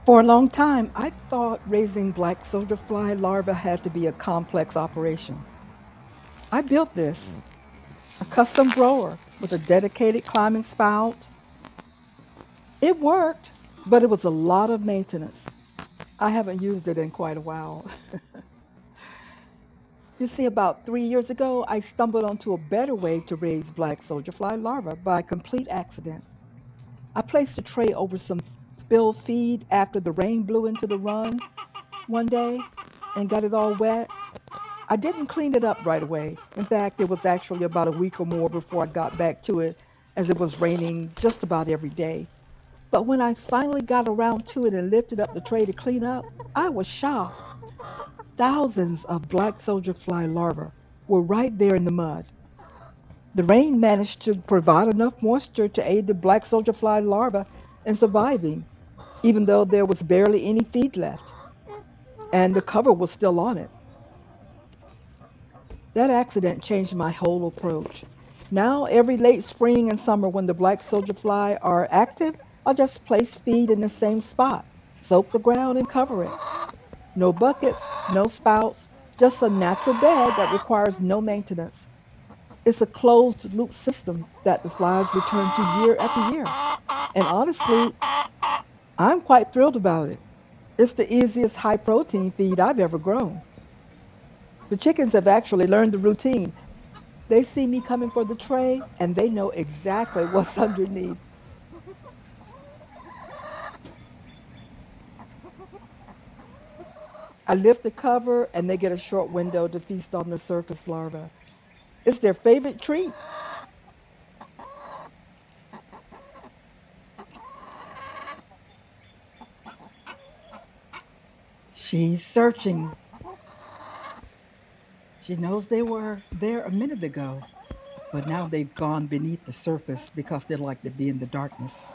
For a long time, I thought raising black soldier fly larvae had to be a complex operation. I built this, a custom grower with a dedicated climbing spout. It worked, but it was a lot of maintenance. I haven't used it in quite a while. You see, about 3 years ago, I stumbled onto a better way to raise black soldier fly larvae by complete accident. I placed a tray over some spilled feed after the rain blew into the run one day and got it all wet. I didn't clean it up right away. In fact, it was actually about a week or more before I got back to it, as it was raining just about every day. But when I finally got around to it and lifted up the tray to clean up, I was shocked. Thousands of black soldier fly larvae were right there in the mud. The rain managed to provide enough moisture to aid the black soldier fly larvae in surviving, even though there was barely any feed left, and the cover was still on it. That accident changed my whole approach. Now, every late spring and summer when the black soldier fly are active, I'll just place feed in the same spot, soak the ground, and cover it. No buckets, no spouts, just a natural bed that requires no maintenance. It's a closed loop system that the flies return to year after year. And honestly, I'm quite thrilled about it. It's the easiest high protein feed I've ever grown. The chickens have actually learned the routine. They see me coming for the tray and they know exactly what's underneath. I lift the cover and they get a short window to feast on the surface larvae. It's their favorite treat. She's searching. She knows they were there a minute ago, but now they've gone beneath the surface because they like to be in the darkness.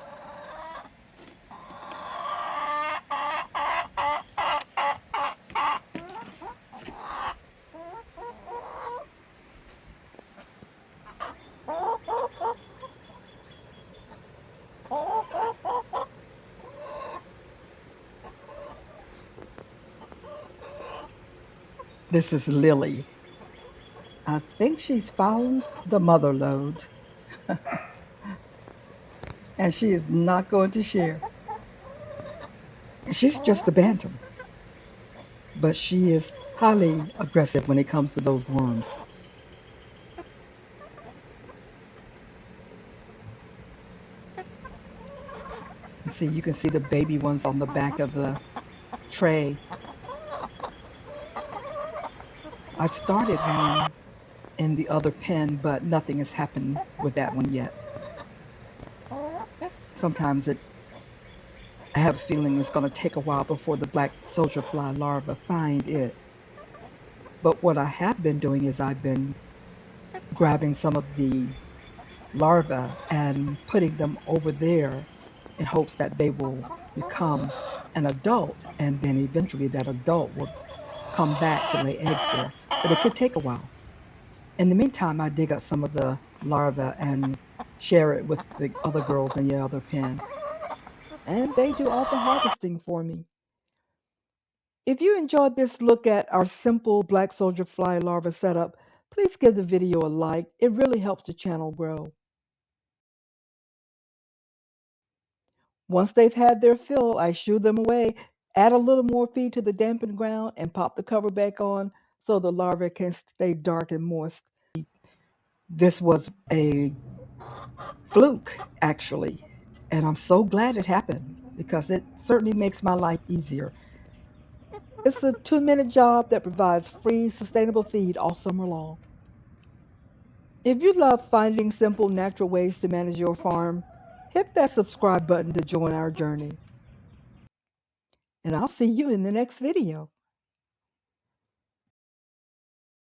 This is Lily. I think she's found the mother lode, and she is not going to share. She's just a bantam, but she is highly aggressive when it comes to those worms. And see, you can see the baby ones on the back of the tray. I've started one in the other pen, but nothing has happened with that one yet. Sometimes I have a feeling it's going to take a while before the black soldier fly larvae find it. But what I have been doing is I've been grabbing some of the larvae and putting them over there in hopes that they will become an adult, and then eventually that adult will come back to lay eggs there. But it could take a while. In the meantime, I dig up some of the larvae and share it with the other girls in the other pen. And they do all the harvesting for me. If you enjoyed this look at our simple black soldier fly larva setup, please give the video a like. It really helps the channel grow. Once they've had their fill, I shoo them away, add a little more feed to the dampened ground, and pop the cover back on so the larvae can stay dark and moist. This was a fluke, actually, and I'm so glad it happened because it certainly makes my life easier. It's a 2-minute job that provides free, sustainable feed all summer long. If you love finding simple, natural ways to manage your farm, hit that subscribe button to join our journey. And I'll see you in the next video.